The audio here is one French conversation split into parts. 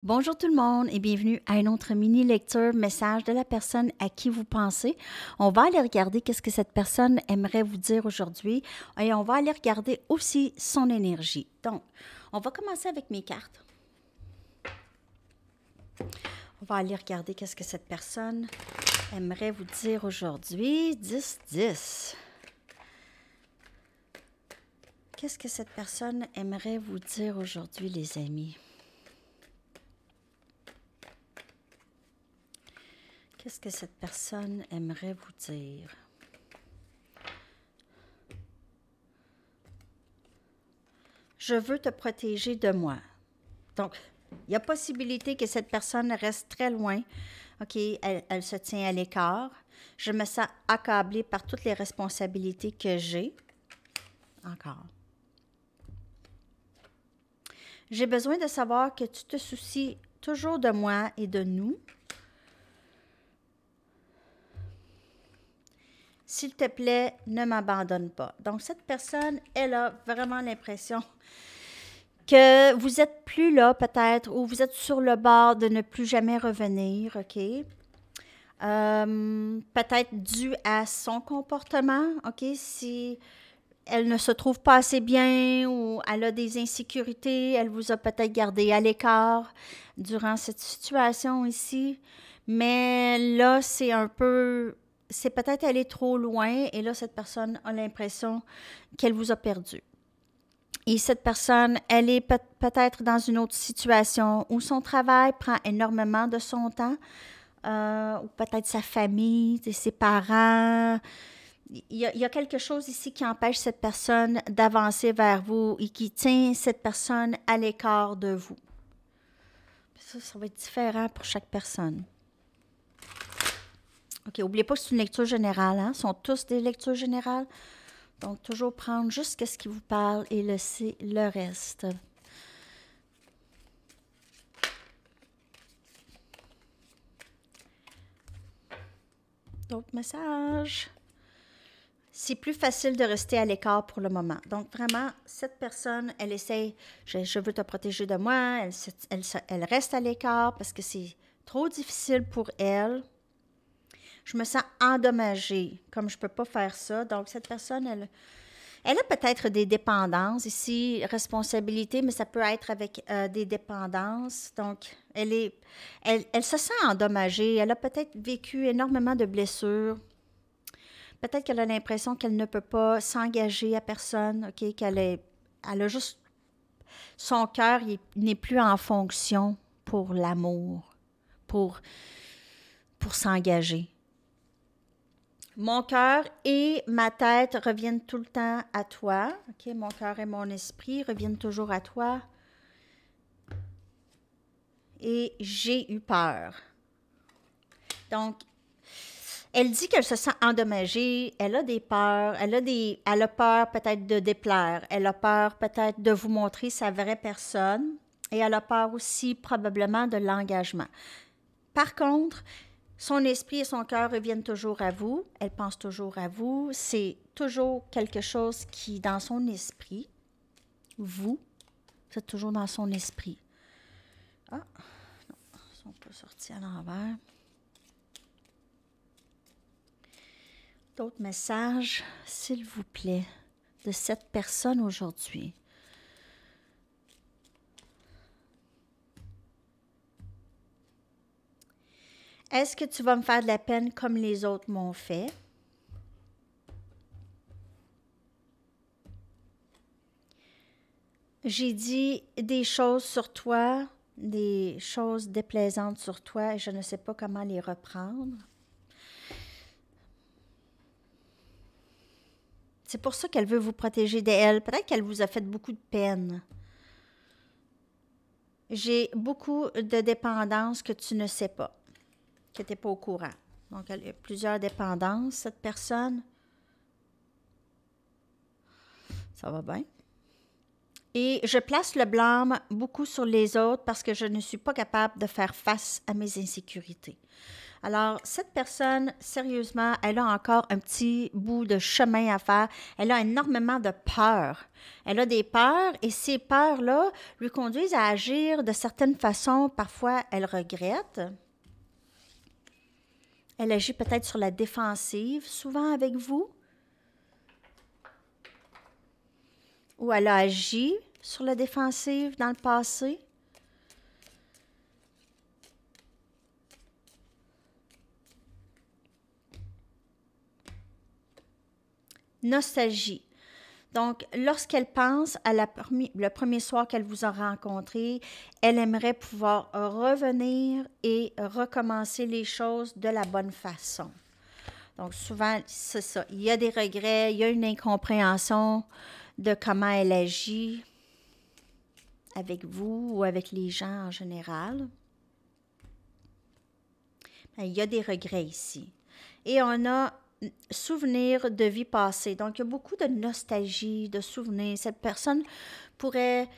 Bonjour tout le monde et bienvenue à une autre mini-lecture message de la personne à qui vous pensez. On va aller regarder qu'est-ce que cette personne aimerait vous dire aujourd'hui et on va aller regarder aussi son énergie. Donc, on va commencer avec mes cartes. On va aller regarder qu'est-ce que cette personne aimerait vous dire aujourd'hui. 10-10. Qu'est-ce que cette personne aimerait vous dire aujourd'hui, les amis? Qu'est-ce que cette personne aimerait vous dire? Je veux te protéger de moi. Donc, il y a possibilité que cette personne reste très loin. OK, elle se tient à l'écart. Je me sens accablée par toutes les responsabilités que j'ai. Encore. J'ai besoin de savoir que tu te soucies toujours de moi et de nous. S'il te plaît, ne m'abandonne pas. Donc, cette personne, elle a vraiment l'impression que vous n'êtes plus là, peut-être, ou vous êtes sur le bord de ne plus jamais revenir, OK? Peut-être dû à son comportement, OK? Si elle ne se trouve pas assez bien ou elle a des insécurités, elle vous a peut-être gardé à l'écart durant cette situation ici. Mais là, c'est un peu... C'est peut-être aller trop loin et là, cette personne a l'impression qu'elle vous a perdu. Et cette personne, elle est peut-être dans une autre situation où son travail prend énormément de son temps, ou peut-être sa famille, ses parents. Il y a quelque chose ici qui empêche cette personne d'avancer vers vous et qui tient cette personne à l'écart de vous. Ça va être différent pour chaque personne. OK, n'oubliez pas que c'est une lecture générale, hein? Ce sont tous des lectures générales. Donc, toujours prendre juste ce qui vous parle et laisser le reste. D'autres messages. C'est plus facile de rester à l'écart pour le moment. Donc, vraiment, cette personne, elle essaie, je veux te protéger de moi, elle reste à l'écart parce que c'est trop difficile pour elle. Je me sens endommagée, comme je ne peux pas faire ça. Donc, cette personne, elle a peut-être des dépendances ici, responsabilités, mais ça peut être avec des dépendances. Donc, elle se sent endommagée. Elle a peut-être vécu énormément de blessures. Peut-être qu'elle a l'impression qu'elle ne peut pas s'engager à personne, OK? Elle a juste... Son cœur n'est plus en fonction pour l'amour, pour s'engager. Mon cœur et ma tête reviennent tout le temps à toi. OK? Mon cœur et mon esprit reviennent toujours à toi. Et j'ai eu peur. Donc, elle dit qu'elle se sent endommagée, elle a des peurs, elle a peur peut-être de déplaire, elle a peur peut-être de vous montrer sa vraie personne et elle a peur aussi probablement de l'engagement. Par contre, son esprit et son cœur reviennent toujours à vous, elle pense toujours à vous, c'est toujours quelque chose qui, dans son esprit, vous, c'est toujours dans son esprit. Ah, non, ils ne sont pas sortis à l'envers. D'autres messages, s'il vous plaît, de cette personne aujourd'hui. Est-ce que tu vas me faire de la peine comme les autres m'ont fait? J'ai dit des choses sur toi, des choses déplaisantes sur toi et je ne sais pas comment les reprendre. C'est pour ça qu'elle veut vous protéger d'elle. Peut-être qu'elle vous a fait beaucoup de peine. J'ai beaucoup de dépendances que tu ne sais pas, que tu n'es pas au courant. Donc, elle a plusieurs dépendances, cette personne. Ça va bien. Et je place le blâme beaucoup sur les autres parce que je ne suis pas capable de faire face à mes insécurités. Alors, cette personne, sérieusement, elle a encore un petit bout de chemin à faire. Elle a énormément de peurs. Elle a des peurs et ces peurs-là lui conduisent à agir de certaines façons. Parfois, elle regrette. Elle agit peut-être sur la défensive, souvent avec vous. Ou elle a agi sur la défensive dans le passé. Nostalgie. Donc, lorsqu'elle pense à le premier soir qu'elle vous a rencontré, elle aimerait pouvoir revenir et recommencer les choses de la bonne façon. Donc, souvent, c'est ça. Il y a des regrets, il y a une incompréhension de comment elle agit avec vous ou avec les gens en général. Bien, il y a des regrets ici. Et on a souvenirs de vie passée. Donc, il y a beaucoup de nostalgie, de souvenirs. Cette personne pourrait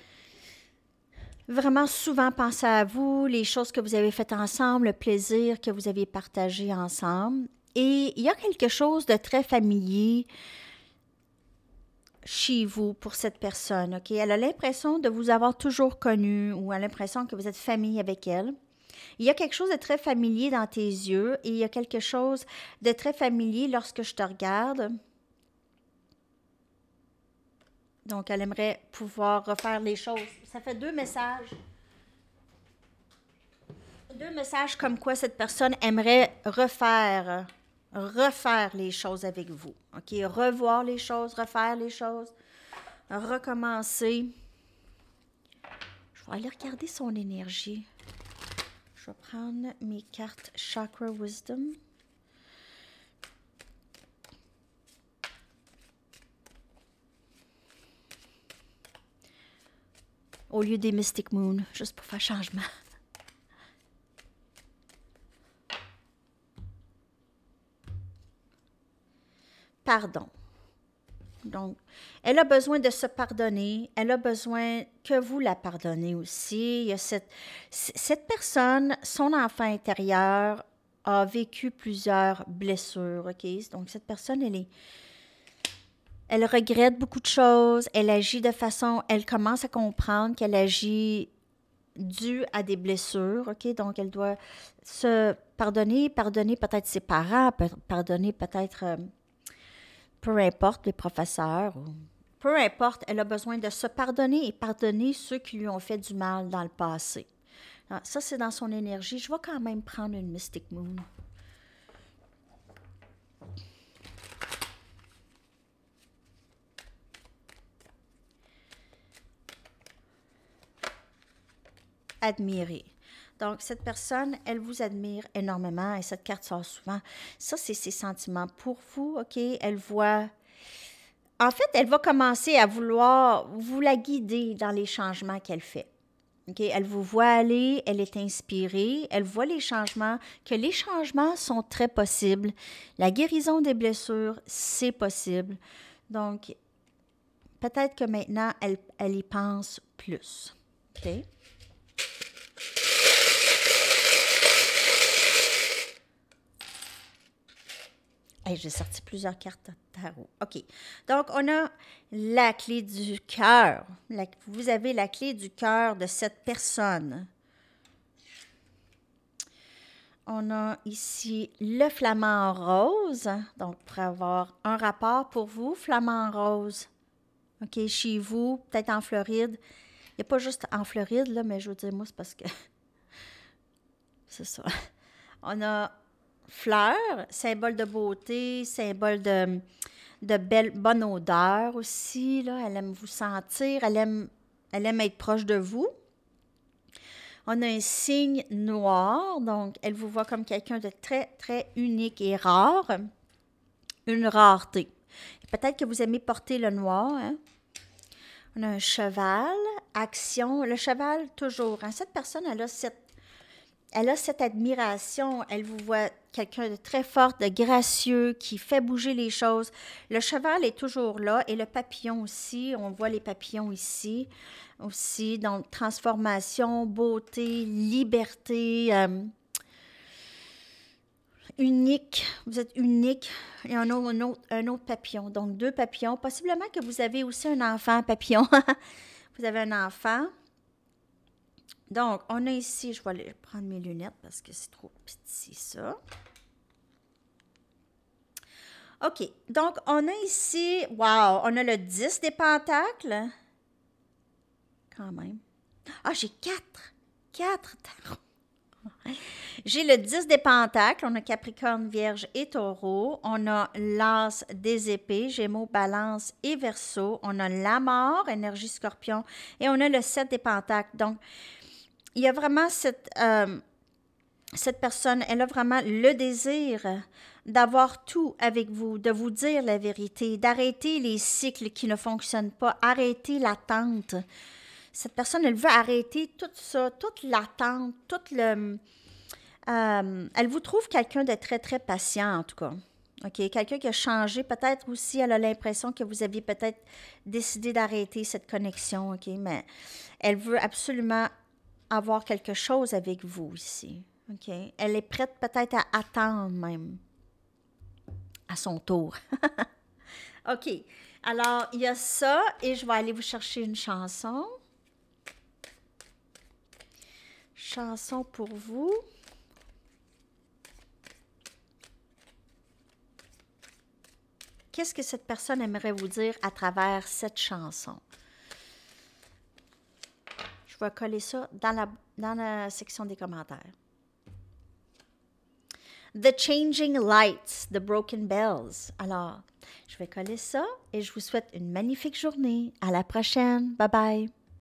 vraiment souvent penser à vous, les choses que vous avez faites ensemble, le plaisir que vous avez partagé ensemble. Et il y a quelque chose de très familier chez vous pour cette personne. Okay? Elle a l'impression de vous avoir toujours connu ou elle a l'impression que vous êtes famille avec elle. Il y a quelque chose de très familier dans tes yeux et il y a quelque chose de très familier lorsque je te regarde. Donc, elle aimerait pouvoir refaire les choses. Ça fait 2 messages. 2 messages comme quoi cette personne aimerait refaire les choses avec vous. OK? Revoir les choses, refaire les choses, recommencer. Je vais aller regarder son énergie. Je vais prendre mes cartes Chakra Wisdom. Au lieu des Mystic Moon, juste pour faire changement. Pardon. Donc, elle a besoin de se pardonner. Elle a besoin que vous la pardonnez aussi. Il y a cette personne, son enfant intérieur, a vécu plusieurs blessures. OK? Donc, cette personne, elle regrette beaucoup de choses. Elle agit de façon... Elle commence à comprendre qu'elle agit due à des blessures. OK? Donc, elle doit se pardonner peut-être ses parents, pardonner peut-être... peu importe, les professeurs, peu importe, elle a besoin de se pardonner et pardonner ceux qui lui ont fait du mal dans le passé. Alors, ça, c'est dans son énergie. Je vais quand même prendre une Mystic Moon. Admirer. Donc, cette personne, elle vous admire énormément et cette carte sort souvent. Ça, c'est ses sentiments pour vous, OK? Elle voit... En fait, elle va commencer à vouloir vous la guider dans les changements qu'elle fait. Okay? Elle vous voit aller, elle est inspirée, elle voit les changements, que les changements sont très possibles. La guérison des blessures, c'est possible. Donc, peut-être que maintenant, elle y pense plus. OK? Hey, j'ai sorti plusieurs cartes de tarot. OK. Donc, on a la clé du cœur. Vous avez la clé du cœur de cette personne. On a ici le flamant rose. Donc, pour avoir un rapport pour vous, flamant rose. OK, chez vous, peut-être en Floride. Il n'y a pas juste en Floride, là, mais je veux dire, moi, c'est parce que... c'est ça. On a... fleurs, symbole de beauté, symbole de bonne odeur aussi. Là. Elle aime vous sentir, elle aime être proche de vous. On a un signe noir, donc elle vous voit comme quelqu'un de très, très unique et rare. Une rareté. Peut-être que vous aimez porter le noir. Hein? On a un cheval, action. Le cheval, toujours. Hein? Cette personne, elle a cette admiration, elle vous voit quelqu'un de très fort, de gracieux, qui fait bouger les choses. Le cheval est toujours là et le papillon aussi, on voit les papillons ici aussi, donc transformation, beauté, liberté. unique. Vous êtes unique. Il y en a un autre papillon. Donc, 2 papillons. Possiblement que vous avez aussi un enfant papillon. Vous avez un enfant. Donc, on a ici, je vais aller prendre mes lunettes parce que c'est trop petit ça. OK. Donc, on a ici, wow, on a le 10 des pentacles. Quand même. Ah, j'ai 4. 4 tarots. J'ai le 10 des pentacles. On a Capricorne, Vierge et Taureau. On a l'As des épées, Gémeaux, Balance et Verseau. On a la mort, énergie Scorpion. Et on a le 7 des pentacles. Donc, il y a vraiment cette personne, elle a vraiment le désir d'avoir tout avec vous, de vous dire la vérité, d'arrêter les cycles qui ne fonctionnent pas, arrêter l'attente. Cette personne, elle veut arrêter tout ça, toute l'attente, tout le... elle vous trouve quelqu'un de très, très patient, en tout cas. OK? Quelqu'un qui a changé. Peut-être aussi, elle a l'impression que vous aviez peut-être décidé d'arrêter cette connexion, OK? Mais elle veut absolument avoir quelque chose avec vous ici. OK? Elle est prête peut-être à attendre même à son tour. OK. Alors, il y a ça et je vais aller vous chercher une chanson. Chanson pour vous. Qu'est-ce que cette personne aimerait vous dire à travers cette chanson? Je vais coller ça dans la section des commentaires. The Changing Lights, The Broken Bells. Alors, je vais coller ça et je vous souhaite une magnifique journée. À la prochaine. Bye bye.